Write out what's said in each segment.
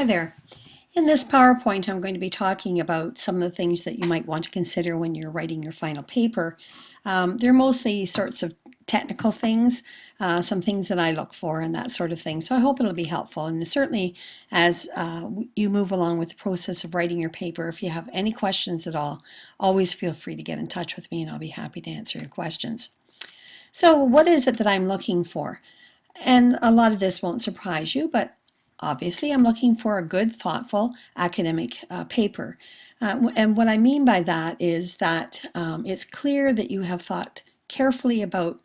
Hi there. In this PowerPoint, I'm going to be talking about some of the things that you might want to consider when you're writing your final paper. They're mostly sorts of technical things, some things that I look for and that sort of thing. So I hope it'll be helpful. And certainly as you move along with the process of writing your paper, if you have any questions at all, always feel free to get in touch with me and I'll be happy to answer your questions. So what is it that I'm looking for? And a lot of this won't surprise you, but obviously I'm looking for a good, thoughtful academic paper. And what I mean by that is that it's clear that you have thought carefully about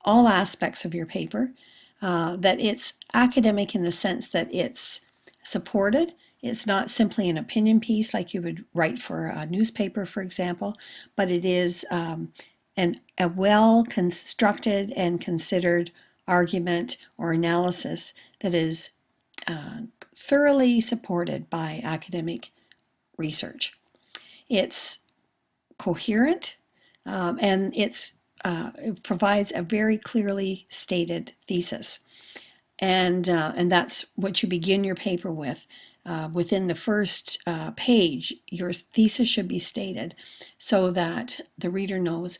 all aspects of your paper, that it's academic in the sense that it's supported. It's not simply an opinion piece like you would write for a newspaper, for example, but it is a well-constructed and considered argument or analysis that is thoroughly supported by academic research. It's coherent and it provides a very clearly stated thesis. And that's what you begin your paper with. Within the first page, your thesis should be stated so that the reader knows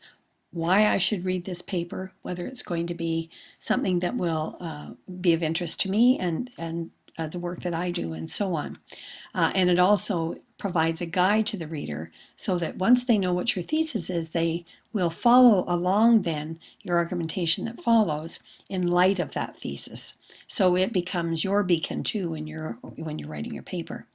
why I should read this paper, whether it's going to be something that will be of interest to me and the work that I do and so on. And it also provides a guide to the reader so that once they know what your thesis is, they will follow along then your argumentation that follows in light of that thesis. So it becomes your beacon too when you're writing your paper.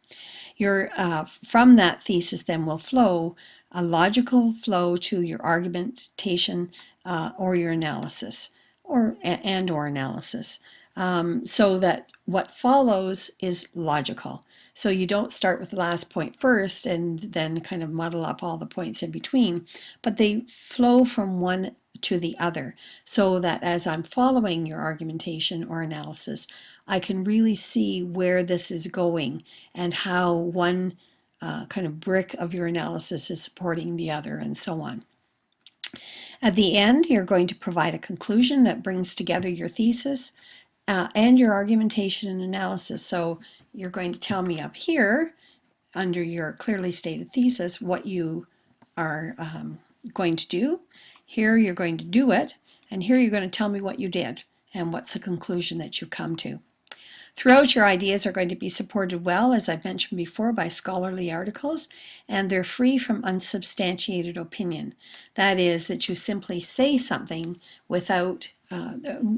From that thesis then will flow a logical flow to your argumentation or your analysis or analysis, so that what follows is logical. So you don't start with the last point first and then kind of muddle up all the points in between, but they flow from one to the other so that as I'm following your argumentation or analysis, I can really see where this is going and how one kind of brick of your analysis is supporting the other and so on. At the end, you're going to provide a conclusion that brings together your thesis and your argumentation and analysis. So you're going to tell me up here under your clearly stated thesis what you are going to do. Here you're going to do it, and here you're going to tell me what you did and what's the conclusion that you come to. Throughout, your ideas are going to be supported well, as I've mentioned before, by scholarly articles, and they're free from unsubstantiated opinion. That is, that you simply say something without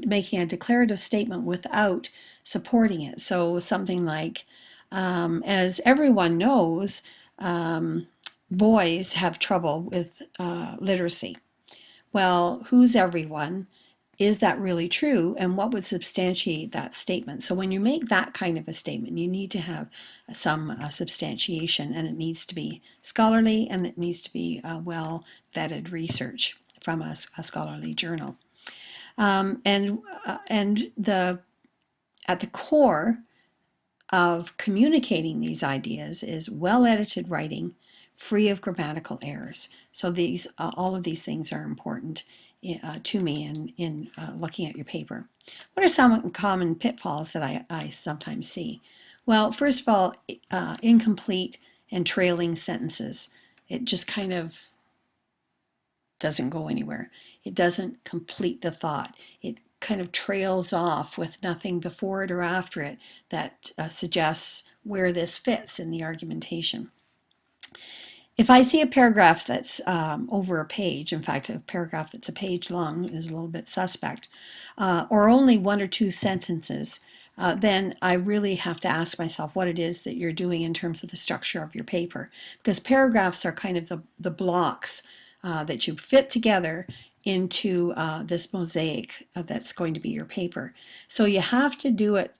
making a declarative statement without supporting it. So something like, as everyone knows, boys have trouble with literacy. Well, who's everyone? Is that really true? And what would substantiate that statement? So when you make that kind of a statement, you need to have some substantiation, and it needs to be scholarly and it needs to be well-vetted research from a scholarly journal. At the core of communicating these ideas is well-edited writing, free of grammatical errors. So all of these things are important to me in looking at your paper. What are some common pitfalls that I sometimes see? Well, first of all, incomplete and trailing sentences. It just kind of doesn't go anywhere. It doesn't complete the thought. It kind of trails off with nothing before it or after it that suggests where this fits in the argumentation. If I see a paragraph that's over a page, in fact, a paragraph that's a page long is a little bit suspect, or only one or two sentences, then I really have to ask myself what it is that you're doing in terms of the structure of your paper. Because paragraphs are kind of the blocks that you fit together into this mosaic that's going to be your paper. So you have to do it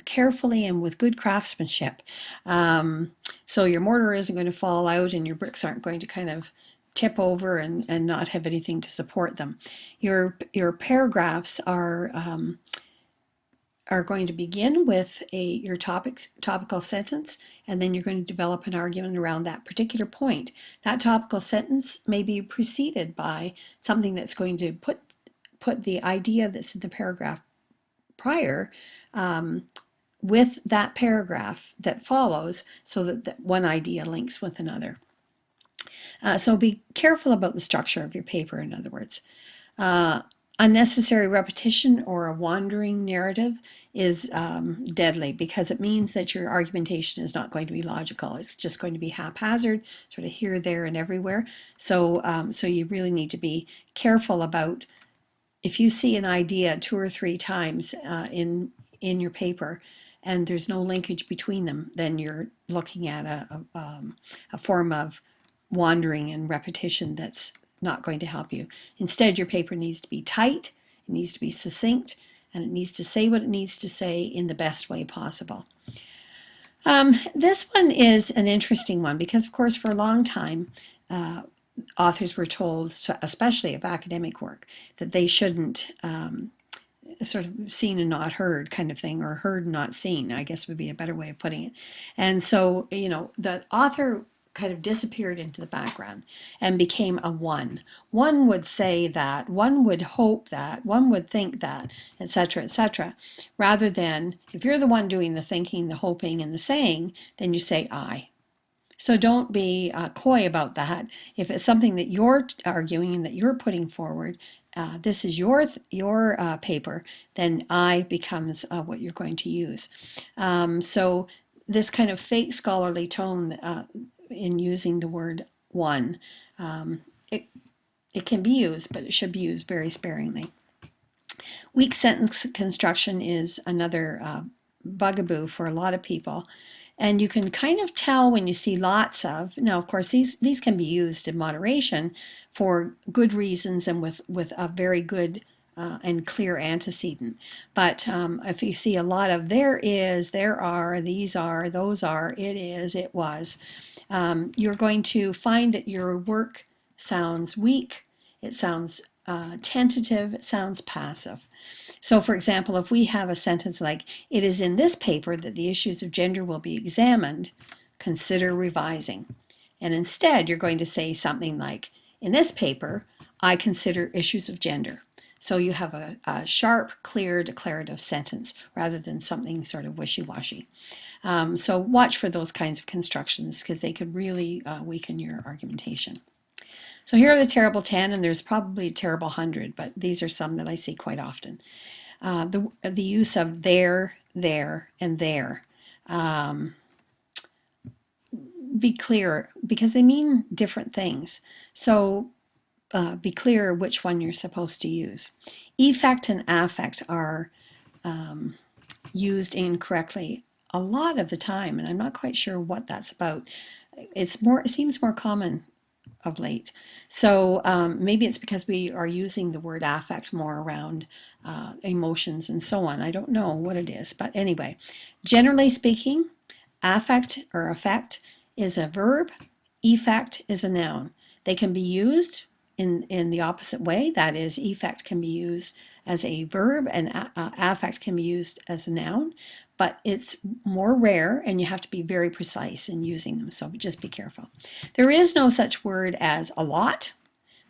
carefully and with good craftsmanship. So your mortar isn't going to fall out and your bricks aren't going to kind of tip over and not have anything to support them. Your paragraphs are going to begin with your topical sentence, and then you're going to develop an argument around that particular point. That topical sentence may be preceded by something that's going to put the idea that's in the paragraph prior with that paragraph that follows so that one idea links with another. So be careful about the structure of your paper, in other words. Unnecessary repetition or a wandering narrative is deadly, because it means that your argumentation is not going to be logical. It's just going to be haphazard, sort of here, there, and everywhere. So, so you really need to be careful about, if you see an idea 2 or 3 times in your paper and there's no linkage between them, then you're looking at a form of wandering and repetition that's not going to help you. Instead, your paper needs to be tight, it needs to be succinct, and it needs to say what it needs to say in the best way possible. This one is an interesting one because, of course, for a long time, authors were told, especially of academic work, that they shouldn't sort of seen and not heard kind of thing, or heard and not seen, I guess would be a better way of putting it. And so, you know, the author kind of disappeared into the background and became a one. One would say that, one would hope that, one would think that, etc., etc. Rather than, if you're the one doing the thinking, the hoping, and the saying, then you say I. So don't be coy about that. If it's something that you're arguing and that you're putting forward, this is your paper, then I becomes what you're going to use. So this kind of fake scholarly tone in using the word one, it can be used, but it should be used very sparingly. Weak sentence construction is another bugaboo for a lot of people. And you can kind of tell when you see lots of, now of course these can be used in moderation for good reasons and with a very good and clear antecedent. But if you see a lot of there is, there are, these are, those are, it is, it was, you're going to find that your work sounds weak, it sounds tentative, it sounds passive. So, for example, if we have a sentence like, it is in this paper that the issues of gender will be examined, consider revising. And instead, you're going to say something like, in this paper, I consider issues of gender. So you have a sharp, clear, declarative sentence rather than something sort of wishy-washy. So watch for those kinds of constructions because they could really weaken your argumentation. So here are the terrible 10, and there's probably a terrible 100, but these are some that I see quite often. The use of there, and there. Be clear, because they mean different things. So be clear which one you're supposed to use. Effect and affect are used incorrectly a lot of the time, and I'm not quite sure what that's about. It seems more common of late. So maybe it's because we are using the word affect more around emotions and so on. I don't know what it is, but anyway, generally speaking, affect or effect is a verb, effect is a noun. They can be used in the opposite way. That is, effect can be used as a verb and affect can be used as a noun, but it's more rare and you have to be very precise in using them, so just be careful. There is no such word as a lot.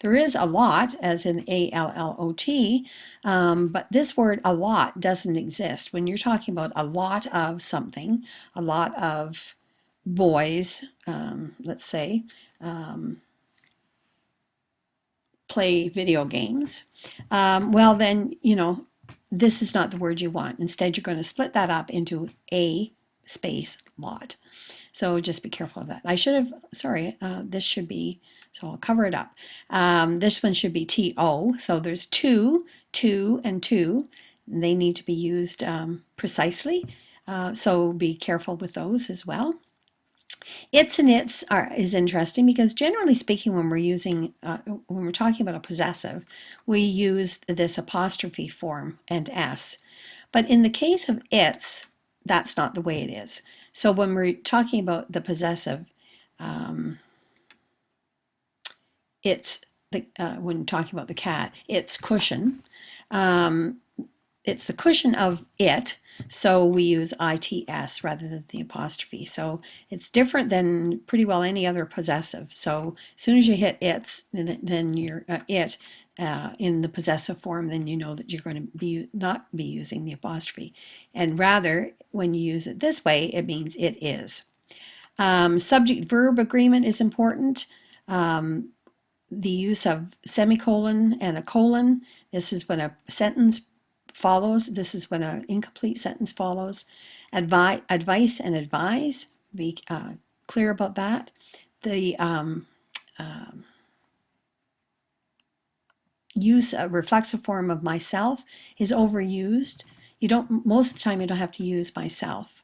There is a lot, as in A-L-L-O-T, but this word a lot doesn't exist. When you're talking about a lot of something, a lot of boys, let's say, play video games, well then, you know, this is not the word you want. Instead, you're going to split that up into a space lot. So just be careful of that. I should have, sorry, this should be, so I'll cover it up. This one should be T-O. So there's two, and two. They need to be used precisely. So be careful with those as well. Its and its is interesting because generally speaking, when we're talking about a possessive, we use this apostrophe form and s. But in the case of its, that's not the way it is. So when we're talking about the possessive, it's when talking about the cat, its cushion. it's the cushion of it, so we use its rather than the apostrophe. So it's different than pretty well any other possessive. So as soon as you hit its, then you're it in the possessive form, then you know that you're going to be not be using the apostrophe. And rather, when you use it this way, it means it is. Subject-verb agreement is important. The use of semicolon and a colon. This is when a sentence follows. This is when an incomplete sentence follows. Advice and advise. Be clear about that. The use a reflexive form of myself is overused. You don't, most of the time you don't have to use myself.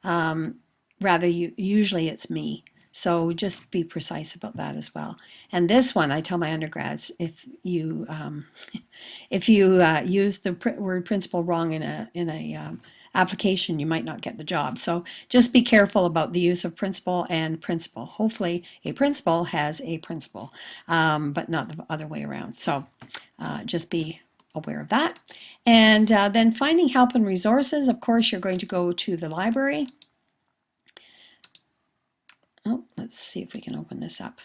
Rather, usually it's me. So just be precise about that as well. And this one, I tell my undergrads, if you use the word principal wrong in a application, you might not get the job. So just be careful about the use of principal and principal. Hopefully, a principal has a principal, but not the other way around. So just be aware of that. And then finding help and resources. Of course, you're going to go to the library. Oh, let's see if we can open this up.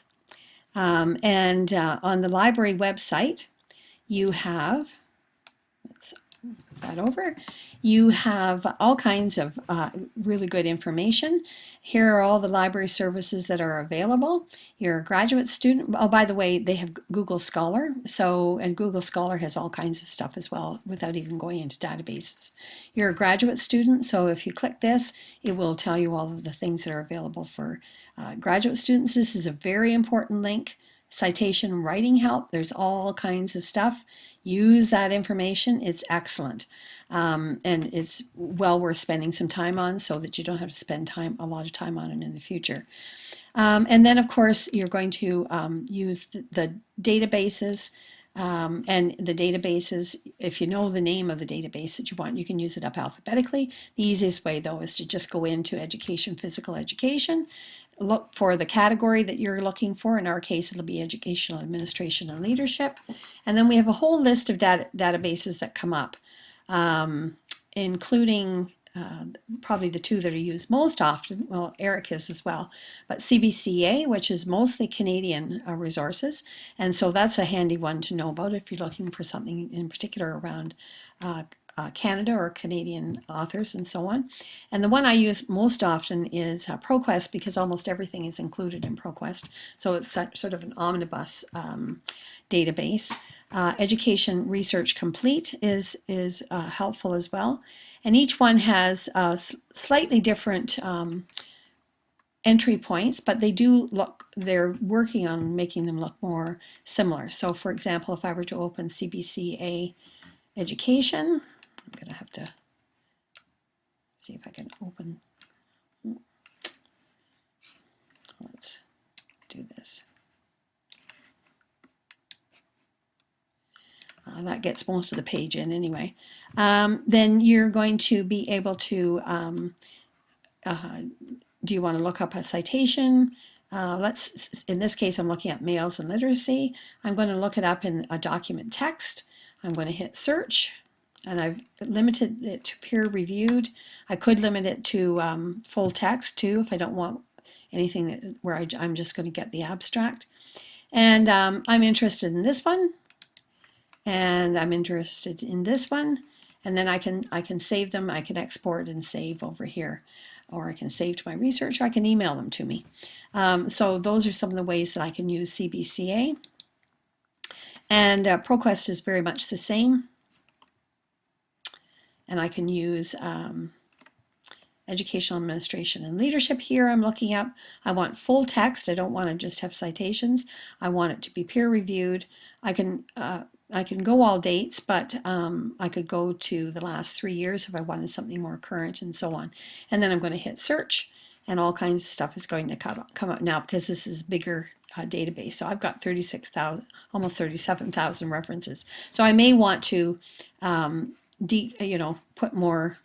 On the library website, you have, let's move that over, you have all kinds of really good information. Here are all the library services that are available. You're a graduate student. Oh, by the way, they have Google Scholar. And Google Scholar has all kinds of stuff as well without even going into databases. You're a graduate student, so if you click this, it will tell you all of the things that are available for graduate students. This is a very important link. Citation writing help. There's all kinds of stuff. Use that information. It's excellent. And it's well worth spending some time on so that you don't have to spend a lot of time on it in the future. And then, of course, you're going to use the databases. And the databases, if you know the name of the database that you want, you can use it up alphabetically. The easiest way, though, is to just go into education, physical education, look for the category that you're looking for. In our case, it'll be educational administration and leadership. And then we have a whole list of databases that come up, including probably the two that are used most often. Well, Eric is as well, but CBCA, which is mostly Canadian resources, and so that's a handy one to know about if you're looking for something in particular around Canada or Canadian authors and so on. And the one I use most often is ProQuest, because almost everything is included in ProQuest, so it's sort of an omnibus database. Education Research Complete is helpful as well. And each one has slightly different entry points, but they're working on making them look more similar. So for example, if I were to open CBCA Education, I'm going to have to see if I can open, let's do this. That gets most of the page in anyway. Then you're going to be able to, do you want to look up a citation? In this case, I'm looking at males and literacy. I'm going to look it up in a document text. I'm going to hit search, and I've limited it to peer reviewed. I could limit it to full text too if I don't want anything where I'm just going to get the abstract. And I'm interested in this one. And I'm interested in this one, and then I can save them. I can export and save over here, or I can save to my research, or I can email them to me. So those are some of the ways that I can use CBCA. And ProQuest is very much the same. And I can use educational administration and leadership. Here I'm looking up, I want full text. I don't want to just have citations. I want it to be peer reviewed. I can go all dates, but I could go to the last 3 years if I wanted something more current and so on. And then I'm going to hit search, and all kinds of stuff is going to come up now because this is a bigger database. So I've got 36,000, almost 37,000 references. So I may want to, put more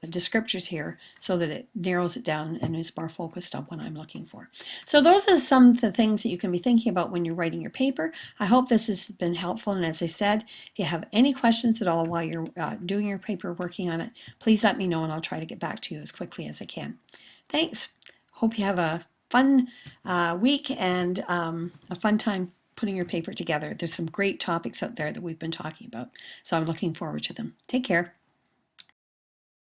descriptors here so that it narrows it down and is more focused on what I'm looking for. So those are some of the things that you can be thinking about when you're writing your paper. I hope this has been helpful, and as I said, if you have any questions at all while you're doing your paper, working on it, please let me know and I'll try to get back to you as quickly as I can. Thanks. Hope you have a fun week and a fun time putting your paper together. There's some great topics out there that we've been talking about, so I'm looking forward to them. Take care.